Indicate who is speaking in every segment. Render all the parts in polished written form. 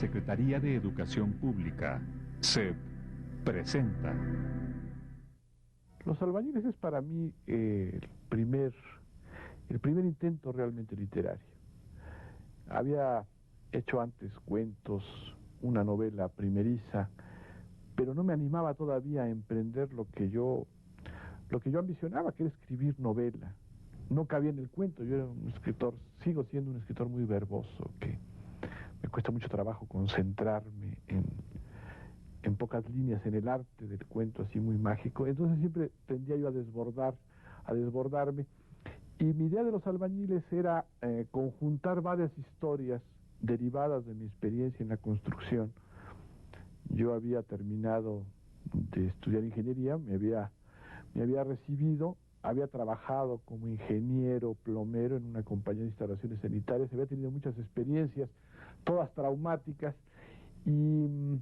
Speaker 1: Secretaría de Educación Pública, SEP, presenta.
Speaker 2: Los albañiles es para mí el primer intento realmente literario. Había hecho antes cuentos, una novela primeriza, pero no me animaba todavía a emprender lo que yo ambicionaba, que era escribir novela. No cabía en el cuento. Yo era un escritor, sigo siendo un escritor muy verboso, que me cuesta mucho trabajo concentrarme en pocas líneas, en el arte del cuento así muy mágico. Entonces siempre tendía yo a desbordarme. Y mi idea de los albañiles era conjuntar varias historias derivadas de mi experiencia en la construcción. Yo había terminado de estudiar ingeniería, me había recibido, había trabajado como ingeniero plomero en una compañía de instalaciones sanitarias, había tenido muchas experiencias, todas traumáticas, y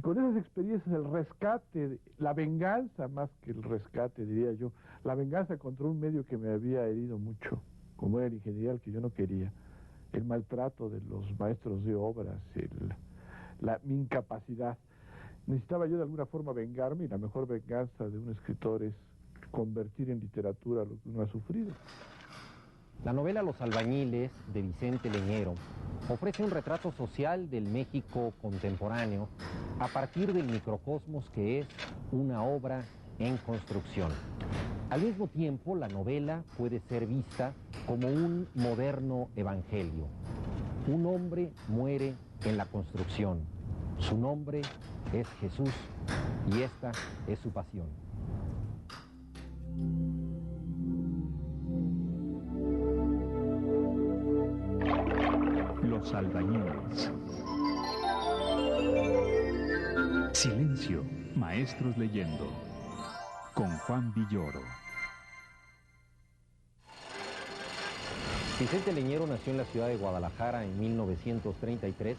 Speaker 2: con esas experiencias el rescate, la venganza más que el rescate, diría yo, la venganza contra un medio que me había herido mucho, como era el ingeniería, al que yo no quería, el maltrato de los maestros de obras, mi incapacidad. Necesitaba yo de alguna forma vengarme, y la mejor venganza de un escritor es convertir en literatura lo que uno ha sufrido.
Speaker 3: La novela Los albañiles, de Vicente Leñero, ofrece un retrato social del México contemporáneo a partir del microcosmos que es una obra en construcción. Al mismo tiempo, la novela puede ser vista como un moderno evangelio. Un hombre muere en la construcción. Su nombre es Jesús y esta es su pasión.
Speaker 1: Los albañiles. Silencio, maestros leyendo. Con Juan Villoro.
Speaker 3: Vicente Leñero nació en la ciudad de Guadalajara en 1933,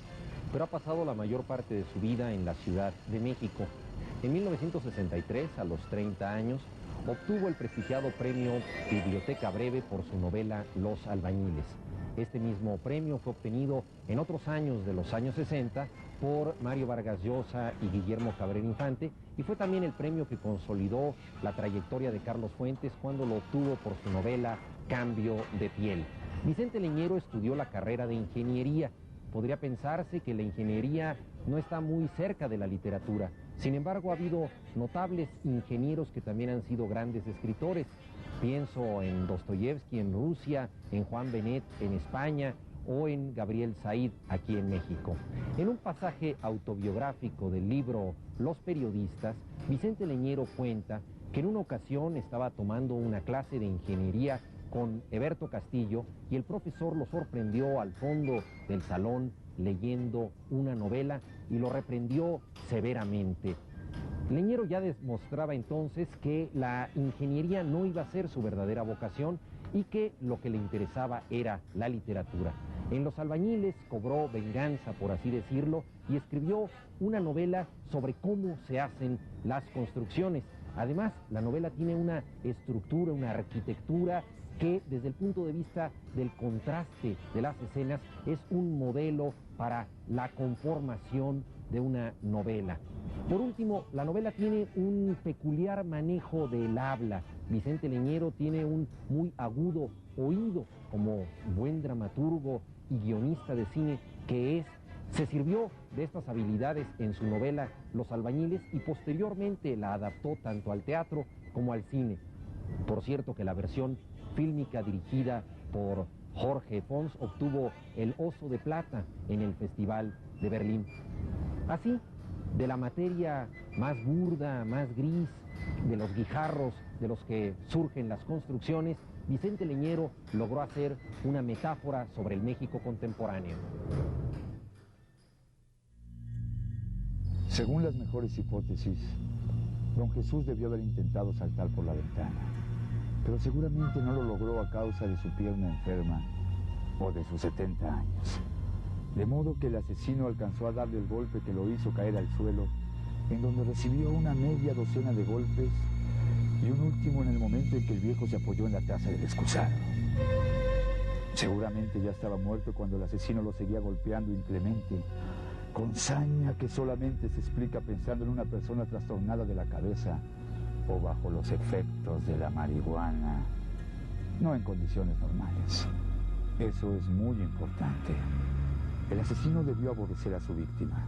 Speaker 3: pero ha pasado la mayor parte de su vida en la Ciudad de México. En 1963, a los 30 años, obtuvo el prestigiado premio Biblioteca Breve por su novela Los albañiles. Este mismo premio fue obtenido en otros años de los años 60 por Mario Vargas Llosa y Guillermo Cabrera Infante, y fue también el premio que consolidó la trayectoria de Carlos Fuentes cuando lo obtuvo por su novela Cambio de piel. Vicente Leñero estudió la carrera de ingeniería. Podría pensarse que la ingeniería no está muy cerca de la literatura. Sin embargo, ha habido notables ingenieros que también han sido grandes escritores. Pienso en Dostoyevsky en Rusia, en Juan Benet en España o en Gabriel Said aquí en México. En un pasaje autobiográfico del libro Los periodistas, Vicente Leñero cuenta que en una ocasión estaba tomando una clase de ingeniería con Heberto Castillo y el profesor lo sorprendió al fondo del salón leyendo una novela y lo reprendió severamente. Leñero ya demostraba entonces que la ingeniería no iba a ser su verdadera vocación y que lo que le interesaba era la literatura. En Los albañiles cobró venganza, por así decirlo, y escribió una novela sobre cómo se hacen las construcciones. Además, la novela tiene una estructura, una arquitectura que desde el punto de vista del contraste de las escenas es un modelo para la conformación de una novela. Por último, la novela tiene un peculiar manejo del habla. Vicente Leñero tiene un muy agudo oído como buen dramaturgo y guionista de cine que es. Se sirvió de estas habilidades en su novela Los albañiles y posteriormente la adaptó tanto al teatro como al cine. Por cierto que la versión fílmica dirigida por Jorge Fons obtuvo el Oso de Plata en el Festival de Berlín. Así, de la materia más burda, más gris, de los guijarros de los que surgen las construcciones, Vicente Leñero logró hacer una metáfora sobre el México contemporáneo.
Speaker 4: Según las mejores hipótesis, don Jesús debió haber intentado saltar por la ventana, pero seguramente no lo logró a causa de su pierna enferma o de sus 70 años. De modo que el asesino alcanzó a darle el golpe que lo hizo caer al suelo, en donde recibió una media docena de golpes y un último en el momento en que el viejo se apoyó en la taza del excusado. Seguramente ya estaba muerto cuando el asesino lo seguía golpeando inclemente con saña que solamente se explica pensando en una persona trastornada de la cabeza o bajo los efectos de la marihuana, no en condiciones normales. Eso es muy importante. El asesino debió aborrecer a su víctima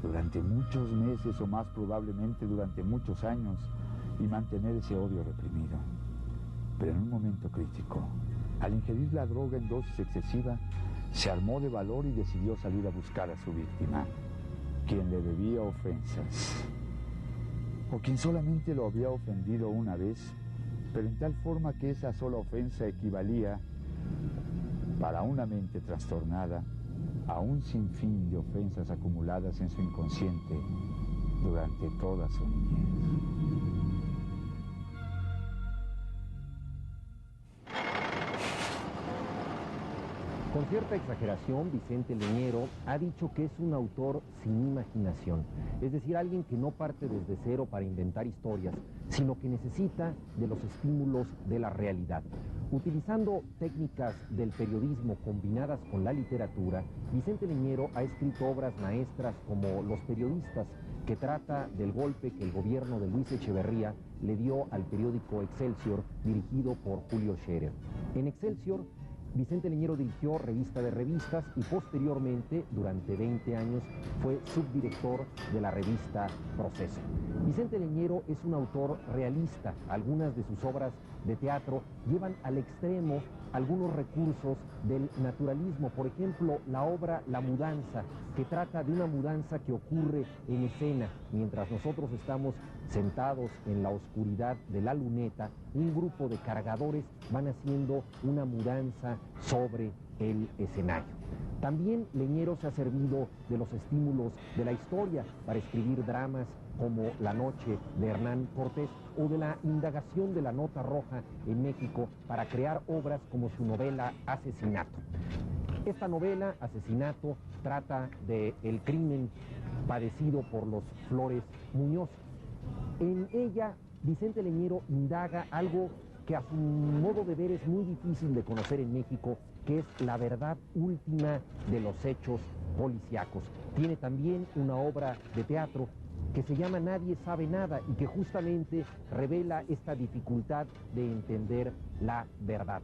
Speaker 4: durante muchos meses o más probablemente durante muchos años y mantener ese odio reprimido. Pero en un momento crítico, al ingerir la droga en dosis excesiva, se armó de valor y decidió salir a buscar a su víctima, quien le debía ofensas, o quien solamente lo había ofendido una vez, pero en tal forma que esa sola ofensa equivalía, para una mente trastornada, a un sinfín de ofensas acumuladas en su inconsciente durante toda su niñez.
Speaker 3: Con cierta exageración, Vicente Leñero ha dicho que es un autor sin imaginación, es decir, alguien que no parte desde cero para inventar historias, sino que necesita de los estímulos de la realidad. Utilizando técnicas del periodismo combinadas con la literatura, Vicente Leñero ha escrito obras maestras como Los periodistas, que trata del golpe que el gobierno de Luis Echeverría le dio al periódico Excelsior, dirigido por Julio Scherer. En Excelsior, Vicente Leñero dirigió Revista de Revistas y posteriormente, durante 20 años, fue subdirector de la revista Proceso. Vicente Leñero es un autor realista. Algunas de sus obras de teatro llevan al extremo algunos recursos del naturalismo. Por ejemplo, la obra La Mudanza, que trata de una mudanza que ocurre en escena. Mientras nosotros estamos sentados en la oscuridad de la luneta, un grupo de cargadores van haciendo una mudanza sobre el escenario. También Leñero se ha servido de los estímulos de la historia para escribir dramas como La Noche de Hernán Cortés o de la indagación de la Nota Roja en México para crear obras como su novela Asesinato. Esta novela, Asesinato, trata del crimen padecido por los Flores Muñoz. En ella, Vicente Leñero indaga algo que a su modo de ver es muy difícil de conocer en México, que es la verdad última de los hechos policíacos. Tiene también una obra de teatro que se llama Nadie sabe nada y que justamente revela esta dificultad de entender la verdad.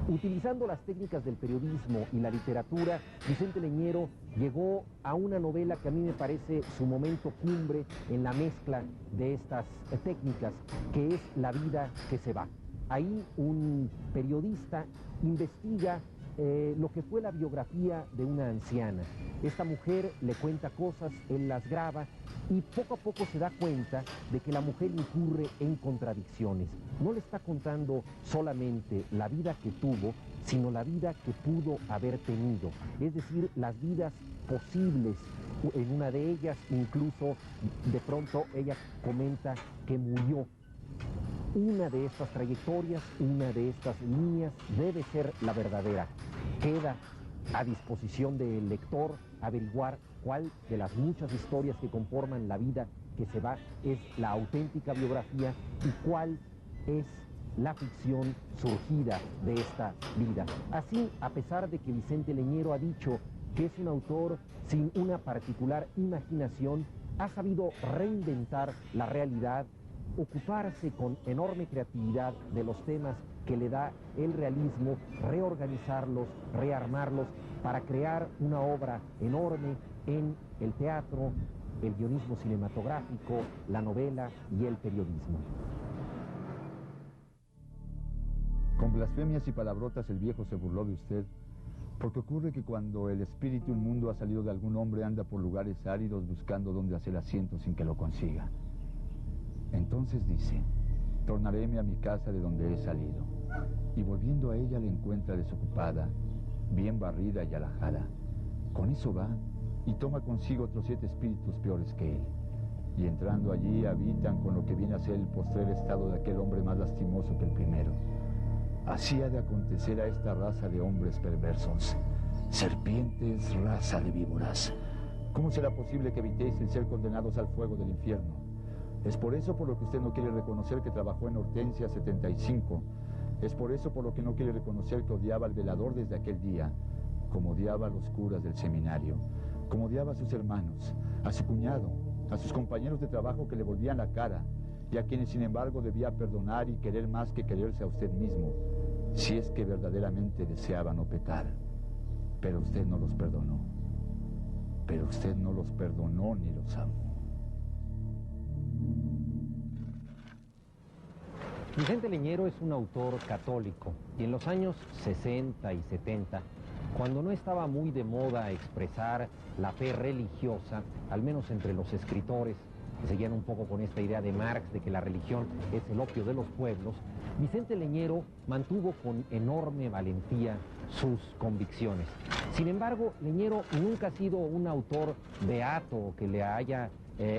Speaker 3: Utilizando las técnicas del periodismo y la literatura, Vicente Leñero llegó a una novela que a mí me parece su momento cumbre en la mezcla de estas técnicas, que es La vida que se va. Ahí un periodista investiga lo que fue la biografía de una anciana. Esta mujer le cuenta cosas, él las graba y poco a poco se da cuenta de que la mujer incurre en contradicciones. No le está contando solamente la vida que tuvo, sino la vida que pudo haber tenido, es decir, las vidas posibles. En una de ellas incluso de pronto ella comenta que murió. Una de estas trayectorias, una de estas líneas debe ser la verdadera. Queda a disposición del lector averiguar cuál de las muchas historias que conforman la vida que se va es la auténtica biografía y cuál es la ficción surgida de esta vida. Así, a pesar de que Vicente Leñero ha dicho que es un autor sin una particular imaginación, ha sabido reinventar la realidad, ocuparse con enorme creatividad de los temas que le da el realismo, reorganizarlos, rearmarlos para crear una obra enorme en el teatro, el guionismo cinematográfico, la novela y el periodismo.
Speaker 4: Con blasfemias y palabrotas el viejo se burló de usted, porque ocurre que cuando el espíritu inmundo ha salido de algún hombre anda por lugares áridos buscando dónde hacer asiento sin que lo consiga. Entonces dice, tornaréme a mi casa de donde he salido, y volviendo a ella la encuentra desocupada, bien barrida y alajada. Con eso va y toma consigo otros 7 espíritus peores que él, y entrando allí habitan con lo que viene a ser el postrer estado de aquel hombre más lastimoso que el primero. Así ha de acontecer a esta raza de hombres perversos, serpientes, raza de víboras. ¿Cómo será posible que evitéis el ser condenados al fuego del infierno? Es por eso por lo que usted no quiere reconocer que trabajó en Hortensia 75. Es por eso por lo que no quiere reconocer que odiaba al velador desde aquel día, como odiaba a los curas del seminario. como odiaba a sus hermanos, a su cuñado, a sus compañeros de trabajo que le volvían la cara, y a quienes sin embargo debía perdonar y querer más que quererse a usted mismo, si es que verdaderamente deseaba no pecar. Pero usted no los perdonó. Pero usted no los perdonó ni los amó.
Speaker 3: Vicente Leñero es un autor católico y en los años 60 y 70, cuando no estaba muy de moda expresar la fe religiosa, al menos entre los escritores que seguían un poco con esta idea de Marx de que la religión es el opio de los pueblos, Vicente Leñero mantuvo con enorme valentía sus convicciones. Sin embargo, Leñero nunca ha sido un autor beato que le haya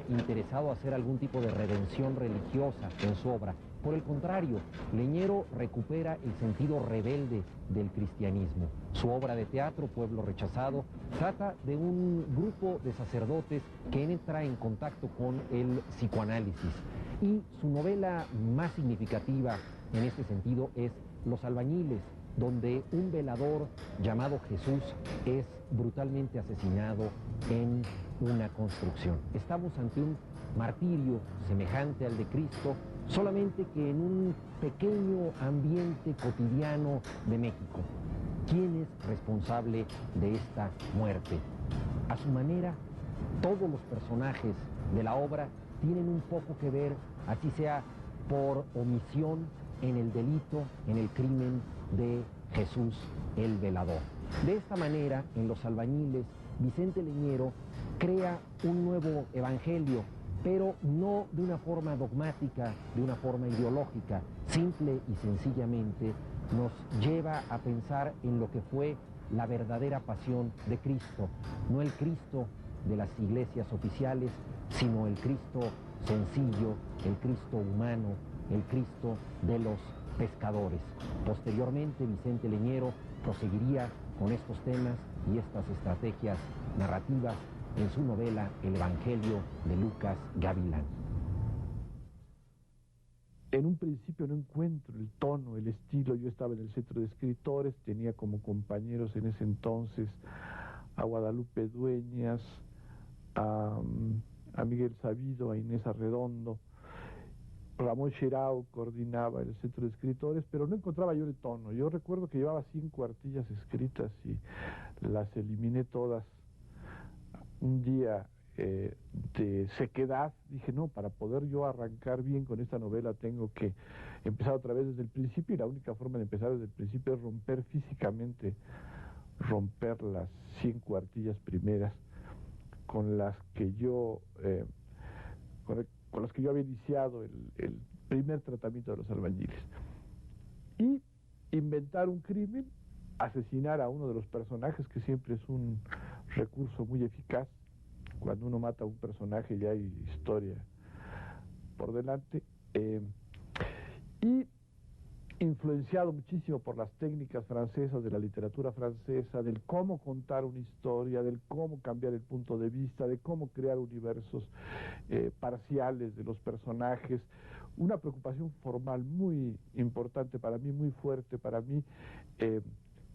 Speaker 3: interesado hacer algún tipo de redención religiosa en su obra. Por el contrario, Leñero recupera el sentido rebelde del cristianismo. Su obra de teatro, Pueblo Rechazado, trata de un grupo de sacerdotes que entra en contacto con el psicoanálisis. Y su novela más significativa en este sentido es Los Albañiles, donde un velador llamado Jesús es brutalmente asesinado en una construcción. Estamos ante un martirio semejante al de Cristo, solamente que en un pequeño ambiente cotidiano de México. ¿Quién es responsable de esta muerte? A su manera, todos los personajes de la obra tienen un poco que ver, así sea por omisión, en el delito, en el crimen de Jesús el velador. De esta manera, en Los Albañiles, Vicente Leñero crea un nuevo evangelio, pero no de una forma dogmática, de una forma ideológica, simple y sencillamente nos lleva a pensar en lo que fue la verdadera pasión de Cristo, no el Cristo de las iglesias oficiales, sino el Cristo sencillo, el Cristo humano, el Cristo de los pescadores. Posteriormente, Vicente Leñero proseguiría con estos temas y estas estrategias narrativas en su novela El Evangelio de Lucas Gavilán.
Speaker 2: En un principio no encuentro el tono, el estilo. Yo estaba en el centro de escritores, tenía como compañeros en ese entonces a Guadalupe Dueñas, a Miguel Sabido, a Inés Arredondo. Ramón Xirao coordinaba el centro de escritores, pero no encontraba yo el tono. Yo recuerdo que llevaba 5 cuartillas escritas y las eliminé todas. Un día de sequedad dije, no, para poder yo arrancar bien con esta novela tengo que empezar otra vez desde el principio, y la única forma de empezar desde el principio es romper físicamente, romper las 100 cuartillas primeras con las que yo con las que yo había iniciado el primer tratamiento de Los Albañiles, y inventar un crimen, asesinar a uno de los personajes, que siempre es un recurso muy eficaz. Cuando uno mata a un personaje ya hay historia por delante, y influenciado muchísimo por las técnicas francesas, de la literatura francesa, del cómo contar una historia, del cómo cambiar el punto de vista, de cómo crear universos parciales de los personajes. Una preocupación formal muy importante para mí, muy fuerte para mí.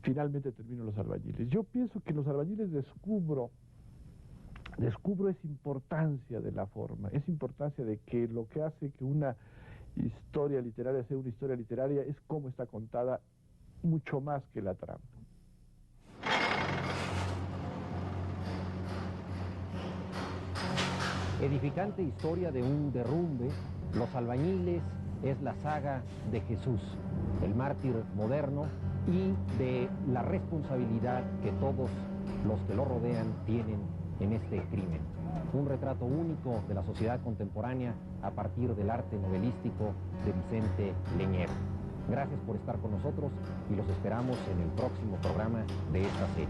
Speaker 2: Finalmente termino Los Albañiles. Yo pienso que en Los Albañiles descubro esa importancia de la forma, esa importancia de que lo que hace que una historia literaria sea una historia literaria es cómo está contada, mucho más que la trama.
Speaker 3: Edificante historia de un derrumbe, Los Albañiles es la saga de Jesús, el mártir moderno, y de la responsabilidad que todos los que lo rodean tienen en este crimen. Un retrato único de la sociedad contemporánea a partir del arte novelístico de Vicente Leñero. Gracias por estar con nosotros y los esperamos en el próximo programa de esta serie.